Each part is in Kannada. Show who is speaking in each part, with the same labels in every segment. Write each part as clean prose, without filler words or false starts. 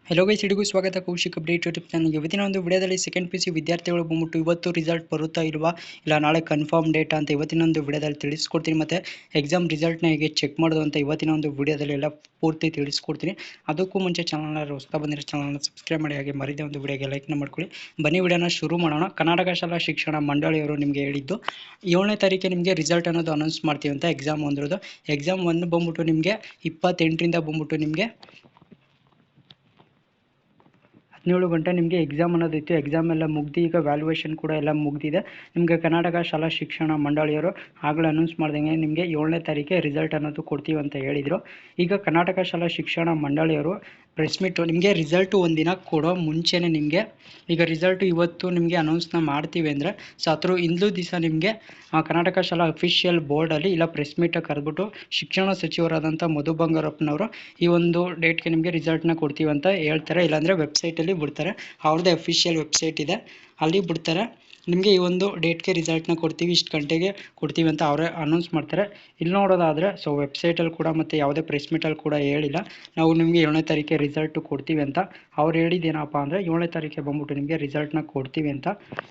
Speaker 1: ಹೆಲೋ ಗೈಸ್, ಹಿಡಿಗೂ ಸ್ವಾಗತ. ಕೌಶಿಕ್ ಅಪ್ಡೇಟ್ ಯೂಟ್ಯೂಬ್ ಚಾನಲ್ಗೆ. ಇವತ್ತಿನ ಒಂದು ವಿಡಿಯೋದಲ್ಲಿ ಸೆಕೆಂಡ್ ಪಿ ಸಿ ವಿದ್ಯಾರ್ಥಿಗಳು ಬಂದ್ಬಿಟ್ಟು ಇವತ್ತು ರಿಸಲ್ಟ್ ಬರುತ್ತಾ ಇಲ್ವಾ, ಇಲ್ಲ ನಾಳೆ ಕನ್ಫರ್ಮ್ ಡೇಟ್ ಅಂತ ಇವತ್ತಿನ ಒಂದು ವಿಡಿಯೋದಲ್ಲಿ ತಿಳಿಸ್ಕೊಡ್ತೀನಿ. ಮತ್ತು ಎಕ್ಸಾಮ್ ರಿಸಲ್ಟ್ನ ಹೇಗೆ ಚೆಕ್ ಮಾಡೋದು ಅಂತ ಇವತ್ತಿನ ಒಂದು ವಿಡಿಯೋದಲ್ಲಿ ಎಲ್ಲ ಪೂರ್ತಿ ತಿಳಿಸ್ಕೊಡ್ತೀನಿ. ಅದಕ್ಕೂ ಮುಂಚೆ ಚಾನಲ್ನ ಹೊಸ್ತಾ ಬಂದಿರೋ ಚಾನಲ್ನ ಸಬ್ಸ್ಕ್ರೈಬ್ ಮಾಡಿ, ಹಾಗೆ ಮರಿದೇ ಒಂದು ವಿಡಿಯೋಗೆ ಲೈಕ್ನ ಮಾಡ್ಕೊಳ್ಳಿ. ಬನ್ನಿ ವಿಡಿಯೋನ ಶುರು ಮಾಡೋಣ. ಕರ್ನಾಟಕ ಶಾಲಾ ಶಿಕ್ಷಣ ಮಂಡಳಿಯವರು ನಿಮಗೆ ಹೇಳಿದ್ದು 7ನೇ ತಾರೀಕಿಗೆ ನಿಮಗೆ ರಿಸಲ್ಟ್ ಅನ್ನೋದು ಅನೌನ್ಸ್ ಮಾಡ್ತೀವಿ ಅಂತ. ಎಕ್ಸಾಮ್ ಒಂದ್ರದ್ದು ಎಕ್ಸಾಮ್ ಒಂದು ಬಂದ್ಬಿಟ್ಟು ನಿಮಗೆ 28ರಿಂದ ಬಂದ್ಬಿಟ್ಟು ನಿಮಗೆ 17 ಗಂಟೆ ನಿಮಗೆ ಎಕ್ಸಾಮ್ ಅನ್ನೋದಿತ್ತು. ಎಕ್ಸಾಮ್ ಎಲ್ಲ ಮುಗ್ದು ಈಗ ವ್ಯಾಲ್ಯೂಯೇಷನ್ ಕೂಡ ಎಲ್ಲ ಮುಗ್ದಿದೆ. ನಿಮಗೆ ಕರ್ನಾಟಕ ಶಾಲಾ ಶಿಕ್ಷಣ ಮಂಡಳಿಯವರು ಆಗಲೇ ಅನೌನ್ಸ್ ಮಾಡ್ದಂಗೆ ನಿಮಗೆ 7ನೇ ತಾರೀಕಿಗೆ ರಿಸಲ್ಟ್ ಅನ್ನೋದು ಕೊಡ್ತೀವಿ ಅಂತ ಹೇಳಿದರು. ಈಗ ಕರ್ನಾಟಕ ಶಾಲಾ ಶಿಕ್ಷಣ ಮಂಡಳಿಯವರು ಪ್ರೆಸ್ ಮೀಟು ನಿಮಗೆ ರಿಸಲ್ಟು ಒಂದಿನ ಕೊಡೋ ಮುಂಚೆನೇ ನಿಮಗೆ ಈಗ ರಿಸಲ್ಟು ಇವತ್ತು ನಿಮಗೆ ಅನೌನ್ಸ್ನ ಮಾಡ್ತೀವಿ ಅಂದರೆ ಸೊ ಅದ್ರ ಹಿಂದೂ ದಿವಸ ನಿಮಗೆ ಕರ್ನಾಟಕ ಶಾಲಾ ಅಫಿಷಿಯಲ್ ಬೋರ್ಡಲ್ಲಿ ಇಲ್ಲ ಪ್ರೆಸ್ ಮೀಟಾಗಿ ಕರೆದ್ಬಿಟ್ಟು ಶಿಕ್ಷಣ ಸಚಿವರಾದಂಥ ಮಧು ಬಂಗಾರಪ್ಪನವರು ಈ ಒಂದು ಡೇಟ್ಗೆ ನಿಮಗೆ ರಿಸಲ್ಟ್ನ ಕೊಡ್ತೀವಿ ಅಂತ ಹೇಳ್ತಾರೆ. ಇಲ್ಲಾಂದರೆ ವೆಬ್ಸೈಟಲ್ಲಿ ಬಿಡ್ತಾರೆ. ಅವ್ರದ್ದೇ ಅಫಿಷಿಯಲ್ ವೆಬ್ಸೈಟ್ ಇದೆ, ಅಲ್ಲಿ ಬಿಡ್ತಾರೆ. ನಿಮಗೆ ಈ ಒಂದು ಡೇಟ್ಗೆ ರಿಸಲ್ಟ್ನ ಕೊಡ್ತೀವಿ, ಇಷ್ಟು ಗಂಟೆಗೆ ಕೊಡ್ತೀವಿ ಅಂತ ಅವರೇ ಅನೌನ್ಸ್ ಮಾಡ್ತಾರೆ. ಇಲ್ಲಿ ನೋಡೋದಾದರೆ ಸೊ ವೆಬ್ಸೈಟಲ್ಲಿ ಕೂಡ ಮತ್ತು ಯಾವುದೇ ಪ್ರೆಸ್ ಮೀಟಲ್ಲಿ ಕೂಡ ಹೇಳಿಲ್ಲ ನಾವು ನಿಮಗೆ 7ನೇ ತಾರೀಕಿಗೆ ರಿಸಲ್ಟು ಕೊಡ್ತೀವಿ ಅಂತ. ಅವ್ರು ಹೇಳಿದ್ದೇನಪ್ಪ ಅಂದರೆ 7ನೇ ತಾರೀಕಿಗೆ ಬಂದ್ಬಿಟ್ಟು ನಿಮಗೆ ರಿಸಲ್ಟ್ನ ಕೊಡ್ತೀವಿ ಅಂತ.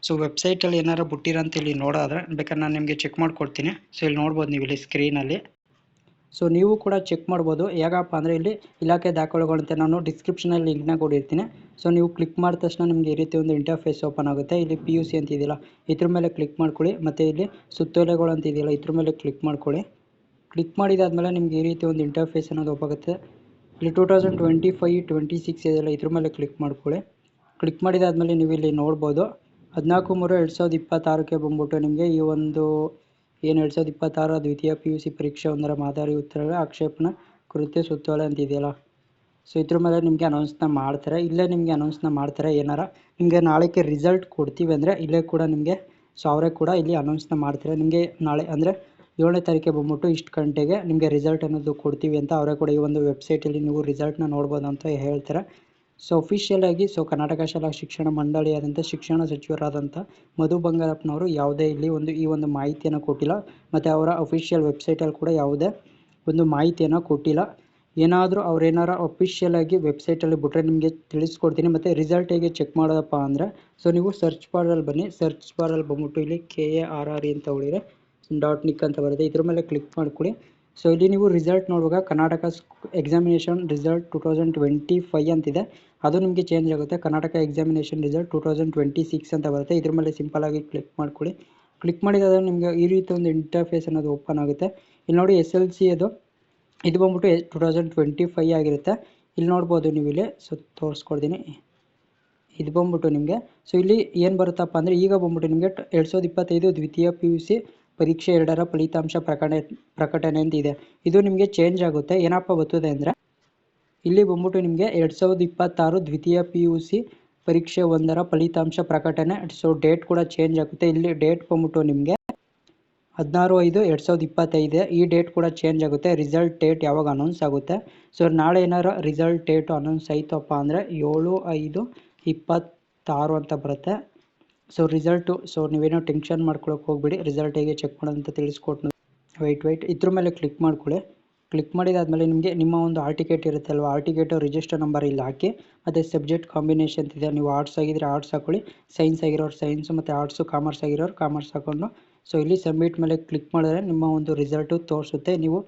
Speaker 1: ಸೊ ವೆಬ್ಸೈಟಲ್ಲಿ ಏನಾರು ಬಿಟ್ಟಿರೋ ಅಂತ ಇಲ್ಲಿ ನೋಡೋದಾದ್ರೆ ಬೇಕಾದ್ರೆ ನಾನು ನಿಮಗೆ ಚೆಕ್ ಮಾಡ್ಕೊಡ್ತೀನಿ. ಸೊ ಇಲ್ಲಿ ನೋಡ್ಬೋದು ನೀವು ಇಲ್ಲಿ ಸ್ಕ್ರೀನಲ್ಲಿ. ಸೊ ನೀವು ಕೂಡ ಚೆಕ್ ಮಾಡ್ಬೋದು. ಹೇಗಪ್ಪ ಅಂದರೆ ಇಲ್ಲಿ ಇಲಾಖೆ ದಾಖಲೆಗಳಂತೆ ನಾನು ಡಿಸ್ಕ್ರಿಪ್ಷನಲ್ಲಿ ಲಿಂಕ್ನ ಕೊಟ್ಟಿರ್ತೀನಿ. ಸೊ ನೀವು ಕ್ಲಿಕ್ ಮಾಡಿದ ತಕ್ಷಣ ನಿಮಗೆ ಈ ರೀತಿ ಒಂದು ಇಂಟರ್ಫೇಸ್ ಓಪನ್ ಆಗುತ್ತೆ. ಇಲ್ಲಿ PUC ಅಂತ ಇದೆಯಲ್ಲ ಇದ್ರ ಮೇಲೆ ಕ್ಲಿಕ್ ಮಾಡ್ಕೊಳ್ಳಿ. ಮತ್ತು ಇಲ್ಲಿ ಸುತ್ತೋಲೆಗಳು ಅಂತ ಇದೆಯಲ್ಲ ಇದ್ರ ಮೇಲೆ ಕ್ಲಿಕ್ ಮಾಡ್ಕೊಳ್ಳಿ. ಕ್ಲಿಕ್ ಮಾಡಿದಾದ್ಮೇಲೆ ನಿಮಗೆ ಈ ರೀತಿ ಒಂದು ಇಂಟರ್ಫೇಸ್ ಅನ್ನೋದು ಓಪನ್ ಆಗುತ್ತೆ. ಇಲ್ಲಿ 2025-26 ಇದೆಯಲ್ಲ ಇದ್ರ ಮೇಲೆ ಕ್ಲಿಕ್ ಮಾಡ್ಕೊಳ್ಳಿ. ಕ್ಲಿಕ್ ಮಾಡಿದಾದ್ಮೇಲೆ ನೀವು ಇಲ್ಲಿ ನೋಡ್ಬೋದು 14/3/2026ಕ್ಕೆ ಬಂದ್ಬಿಟ್ಟು ನಿಮಗೆ ಈ ಒಂದು ಏನು 2026 ದ್ವಿತೀಯ PUC ಪರೀಕ್ಷೆ 1ರ ಮಾದರಿ ಉತ್ತರಗಳ ಆಕ್ಷೇಪಣಾ ಕೃತ್ಯ ಸುತ್ತೋಲೆ ಅಂತ ಇದೆಯಲ್ಲ ಸೊ ಇದ್ರ ಮೇಲೆ ನಿಮಗೆ ಅನೌನ್ಸ್ನ ಮಾಡ್ತಾರೆ. ಇಲ್ಲೇ ನಿಮಗೆ ಅನೌನ್ಸ್ನ ಮಾಡ್ತಾರೆ. ಏನಾರ ನಿಮಗೆ ನಾಳೆಗೆ ರಿಸಲ್ಟ್ ಕೊಡ್ತೀವಿ ಅಂದರೆ ಇಲ್ಲೇ ಕೂಡ ನಿಮಗೆ ಸೊ ಅವರೇ ಕೂಡ ಇಲ್ಲಿ ಅನೌನ್ಸ್ನ ಮಾಡ್ತಾರೆ. ನಿಮಗೆ ನಾಳೆ ಅಂದರೆ 7ನೇ ತಾರೀಕಿಗೆ ಬಂದ್ಬಿಟ್ಟು ಇಷ್ಟು ಗಂಟೆಗೆ ನಿಮಗೆ ರಿಸಲ್ಟ್ ಅನ್ನೋದು ಕೊಡ್ತೀವಿ ಅಂತ ಅವರೇ ಕೂಡ ಈ ಒಂದು ವೆಬ್ಸೈಟಲ್ಲಿ ನೀವು ರಿಸಲ್ಟ್ನ ನೋಡ್ಬೋದು ಅಂತ ಹೇಳ್ತಾರೆ. ಸೊ ಅಫಿಷಿಯಲಾಗಿ ಸೊ ಕರ್ನಾಟಕ ಶಾಲಾ ಶಿಕ್ಷಣ ಮಂಡಳಿಯಾದಂಥ ಶಿಕ್ಷಣ ಸಚಿವರಾದಂಥ ಮಧು ಬಂಗಾರಪ್ಪನವರು ಯಾವುದೇ ಇಲ್ಲಿ ಈ ಒಂದು ಮಾಹಿತಿಯನ್ನು ಕೊಟ್ಟಿಲ್ಲ. ಮತ್ತು ಅವರ ಅಫಿಷಿಯಲ್ ವೆಬ್ಸೈಟಲ್ಲಿ ಕೂಡ ಯಾವುದೇ ಒಂದು ಮಾಹಿತಿಯನ್ನು ಕೊಟ್ಟಿಲ್ಲ. ಏನಾದರೂ ಅವ್ರೇನಾರು ಅಫಿಷಿಯಲಾಗಿ ವೆಬ್ಸೈಟಲ್ಲಿ ಬಿಟ್ಟರೆ ನಿಮಗೆ ತಿಳಿಸ್ಕೊಡ್ತೀನಿ. ಮತ್ತು ರಿಸಲ್ಟ್ ಹೇಗೆ ಚೆಕ್ ಮಾಡೋದಪ್ಪ ಅಂದರೆ ಸೊ ನೀವು ಸರ್ಚ್ ಬಾರಲ್ಲಿ ಬನ್ನಿ. ಸರ್ಚ್ ಬಾರಲ್ಲಿ ಬಂದ್ಬಿಟ್ಟು ಇಲ್ಲಿ KARRE ಅಂತ ಹೊಡಿದ್ರೆ .nic ಅಂತ ಬರುತ್ತೆ. ಇದ್ರ ಮೇಲೆ ಕ್ಲಿಕ್ ಮಾಡ್ಕೊಳ್ಳಿ. ಸೊ ಇಲ್ಲಿ ನೀವು ರಿಸಲ್ಟ್ ನೋಡುವಾಗ ಕರ್ನಾಟಕ ಎಕ್ಸಾಮಿನೇಷನ್ ರಿಸಲ್ಟ್ 2025 ಅಂತಿದೆ. ಅದು ನಿಮಗೆ ಚೇಂಜ್ ಆಗುತ್ತೆ. ಕರ್ನಾಟಕ ಎಕ್ಸಾಮಿನೇಷನ್ ರಿಸಲ್ಟ್ 2026 ಅಂತ ಬರುತ್ತೆ. ಇದ್ರ ಮೇಲೆ ಸಿಂಪಲಾಗಿ ಕ್ಲಿಕ್ ಮಾಡ್ಕೊಳ್ಳಿ. ಕ್ಲಿಕ್ ಮಾಡಿದಾದ್ರೆ ನಿಮಗೆ ಈ ರೀತಿ ಒಂದು ಇಂಟರ್ಫೇಸ್ ಅನ್ನೋದು ಓಪನ್ ಆಗುತ್ತೆ. ಇಲ್ಲಿ ನೋಡಿ SLC ಇದು ಬಂದ್ಬಿಟ್ಟು 2025 ಆಗಿರುತ್ತೆ. ಇಲ್ಲಿ ನೋಡ್ಬೋದು ನೀವು ಇಲ್ಲಿ ಸೊ ತೋರಿಸ್ಕೊಡ್ತೀನಿ. ಇದು ಬಂದ್ಬಿಟ್ಟು ನಿಮಗೆ ಸೊ ಇಲ್ಲಿ ಏನು ಬರುತ್ತಪ್ಪ ಅಂದರೆ ಈಗ ಬಂದ್ಬಿಟ್ಟು ನಿಮಗೆ 2025 ದ್ವಿತೀಯ PUC ಪರೀಕ್ಷೆ 2ರ ಫಲಿತಾಂಶ ಪ್ರಕಟಣೆ ಅಂತ ಇದೆ. ಇದು ನಿಮಗೆ ಚೇಂಜ್ ಆಗುತ್ತೆ. ಏನಪ್ಪ ಬರ್ತದೆ ಅಂದರೆ ಇಲ್ಲಿ ಬಂದ್ಬಿಟ್ಟು ನಿಮಗೆ 2026 ದ್ವಿತೀಯ PUC ಪರೀಕ್ಷೆ 1ರ ಫಲಿತಾಂಶ ಪ್ರಕಟಣೆ. ಸೊ ಡೇಟ್ ಕೂಡ ಚೇಂಜ್ ಆಗುತ್ತೆ. ಇಲ್ಲಿ ಡೇಟ್ ಬಂದ್ಬಿಟ್ಟು ನಿಮಗೆ 16/5/2025 ಈ ಡೇಟ್ ಕೂಡ ಚೇಂಜ್ ಆಗುತ್ತೆ. ರಿಸಲ್ಟ್ ಡೇಟ್ ಯಾವಾಗ ಅನೌನ್ಸ್ ಆಗುತ್ತೆ ಸೊ ನಾಳೆ ಏನಾರು ರಿಸಲ್ಟ್ ಡೇಟು ಅನೌನ್ಸ್ ಆಯಿತಪ್ಪ ಅಂದರೆ 7/5/26 ಅಂತ ಬರುತ್ತೆ. ಸೊ ರಿಸಲ್ಟು ಸೊ ನೀವೇನೋ ಟೆನ್ಷನ್ ಮಾಡ್ಕೊಳಕ್ಕೆ ಹೋಗ್ಬಿಡಿ. ರಿಸಲ್ಟ್ ಹೇಗೆ ಚೆಕ್ ಮಾಡೋದಂತ ತಿಳಿಸ್ಕೊಟ್ಟು ವೆಯ್ಟ್ ಇದ್ರ ಮೇಲೆ ಕ್ಲಿಕ್ ಮಾಡ್ಕೊಳ್ಳಿ. ಕ್ಲಿಕ್ ಮಾಡಿದಾದ್ಮೇಲೆ ನಿಮಗೆ ನಿಮ್ಮ ಒಂದು ಆಲ್ ಟಿಕೆಟ್ ಇರುತ್ತೆ ಅಲ್ವಾ, ಆಲ್ ಟಿಕೆಟು ರಿಜಿಸ್ಟರ್ ನಂಬರ್ ಇಲ್ಲಿ ಹಾಕಿ. ಮತ್ತು ಸಬ್ಜೆಕ್ಟ್ ಕಾಂಬಿನೇಷನ್ ಇದೆ. ನೀವು ಆರ್ಟ್ಸ್ ಆಗಿದ್ರೆ ಆರ್ಟ್ಸ್ ಹಾಕೊಳ್ಳಿ, ಸೈನ್ಸ್ ಆಗಿರೋರು ಸೈನ್ಸು, ಮತ್ತು ಆರ್ಟ್ಸು ಕಾಮರ್ಸ್ ಆಗಿರೋರು ಕಾಮರ್ಸ್ ಹಾಕೊಂಡು ಸೊ ಇಲ್ಲಿ ಸಬ್ಮಿಟ್ ಮೇಲೆ ಕ್ಲಿಕ್ ಮಾಡಿದ್ರೆ ನಿಮ್ಮ ಒಂದು ರಿಸಲ್ಟು ತೋರಿಸುತ್ತೆ ನೀವು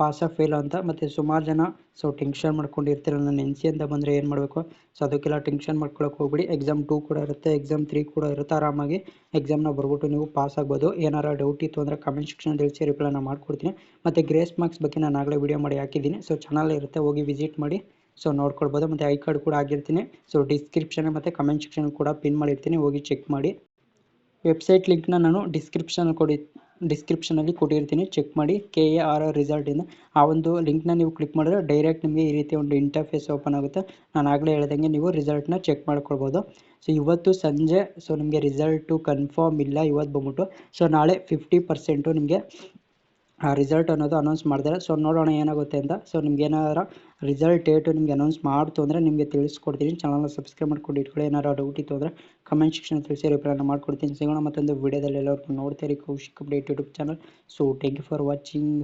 Speaker 1: ಪಾಸ್ ಆಫ್ ಫೇಲ್ ಅಂತ. ಮತ್ತು ಸುಮಾರು ಜನ ಸೊ ಟೆನ್ಷನ್ ಮಾಡ್ಕೊಂಡಿರ್ತೀರ ನನ್ನ NC ಅಂತ ಬಂದರೆ ಏನು ಮಾಡಬೇಕು. ಸೊ ಅದಕ್ಕೆಲ್ಲ ಟೆನ್ಷನ್ ಮಾಡ್ಕೊಳಕ್ಕೆ ಹೋಗ್ಬಿಡಿ. ಎಕ್ಸಾಮ್ 2 ಕೂಡ ಇರುತ್ತೆ, ಎಕ್ಸಾಮ್ 3 ಕೂಡ ಇರುತ್ತೆ. ಆರಾಮಾಗಿ ಎಕ್ಸಾಮ್ನ ಬರ್ಬಿಟ್ಟು ನೀವು ಪಾಸ್ ಆಗ್ಬೋದು. ಏನಾರ ಡೌಟ್ ಇತ್ತು ಅಂದರೆ ಕಮೆಂಟ್ ಸೆಕ್ಷನ್ ತಿಳಿಸಿ, ರಿಪ್ಲೈನ ಮಾಡ್ಕೊಡ್ತೀನಿ. ಮತ್ತು ಗ್ರೇಸ್ ಮಾರ್ಕ್ಸ್ ಬಗ್ಗೆ ನಾನು ಆಗಲೇ ವಿಡಿಯೋ ಮಾಡಿ ಹಾಕಿದ್ದೀನಿ. ಸೊ ಚಾನಲ್ ಇರುತ್ತೆ, ಹೋಗಿ ವಿಸಿಟ್ ಮಾಡಿ ಸೊ ನೋಡ್ಕೊಳ್ಬೋದು. ಮತ್ತು ಐ ಕಾರ್ಡ್ ಕೂಡ ಆಗಿರ್ತೀನಿ. ಸೊ ಡಿಸ್ಕ್ರಿಪ್ಷನ್ ಮತ್ತು ಕಮೆಂಟ್ ಸೆಕ್ಷನ್ ಕೂಡ ಪಿನ್ ಮಾಡಿರ್ತೀನಿ, ಹೋಗಿ ಚೆಕ್ ಮಾಡಿ. ವೆಬ್ಸೈಟ್ ಲಿಂಕ್ನ ನಾನು ಡಿಸ್ಕ್ರಿಪ್ಷನಲ್ಲಿ ಕೊಟ್ಟಿರ್ತೀನಿ, ಚೆಕ್ ಮಾಡಿ. KARRE ರಿಸಲ್ಟಿಂದ ಆ ಒಂದು ಲಿಂಕ್ನ ನೀವು ಕ್ಲಿಕ್ ಮಾಡಿದ್ರೆ ಡೈರೆಕ್ಟ್ ನಿಮಗೆ ಈ ರೀತಿ ಒಂದು ಇಂಟರ್ಫೇಸ್ ಓಪನ್ ಆಗುತ್ತೆ. ನಾನು ಆಗಲೇ ಹೇಳ್ದಂಗೆ ನೀವು ರಿಸಲ್ಟ್ನ ಚೆಕ್ ಮಾಡ್ಕೊಳ್ಬೋದು. ಸೊ ಇವತ್ತು ಸಂಜೆ ಸೊ ನಿಮಗೆ ರಿಸಲ್ಟು ಕನ್ಫರ್ಮ್ ಇಲ್ಲ ಇವತ್ತು ಬಂದ್ಬಿಟ್ಟು. ಸೊ ನಾಳೆ 50% ನಿಮಗೆ ರಿಸಲ್ಟ್ ಅನ್ನೋದು ಅನೌನ್ಸ್ ಮಾಡ್ತಾರೆ. ಸೊ ನೋಡೋಣ ಏನಾಗುತ್ತೆ ಅಂತ. ಸೊ ನಿಮ್ಗೆ ಏನಾರ ರಿಸಲ್ಟ್ ಡೇಟು ನಿಮಗೆ ಅನೌನ್ಸ್ ಮಾಡ್ತು ಅಂದರೆ ನಿಮಗೆ ತಿಳಿಸ್ಕೊಡ್ತೀನಿ. ಚಾನಲ್ನ ಸಬ್ಸ್ಕ್ರೈಬ್ ಮಾಡ್ಕೊಂಡು ಇಟ್ಕೊಳ್ಳಿ. ಏನಾರು ಡೌಟ್ ಇತ್ತು ಅಂದರೆ ಕಮೆಂಟ್ ಸೆಕ್ಷನ್ ತಿಳಿಸಿ, ರಿಪ್ಲೈನ ಮಾಡ್ಕೊಡ್ತೀನಿ. ಸಿಗೋಣ ಮತ್ತೊಂದು ವಿಡಿಯೋದಲ್ಲಿ. ಎಲ್ಲರಿಗೂ ನೋಡ್ತೀರಿ Kaushik update YouTube channel. So thank you for watching.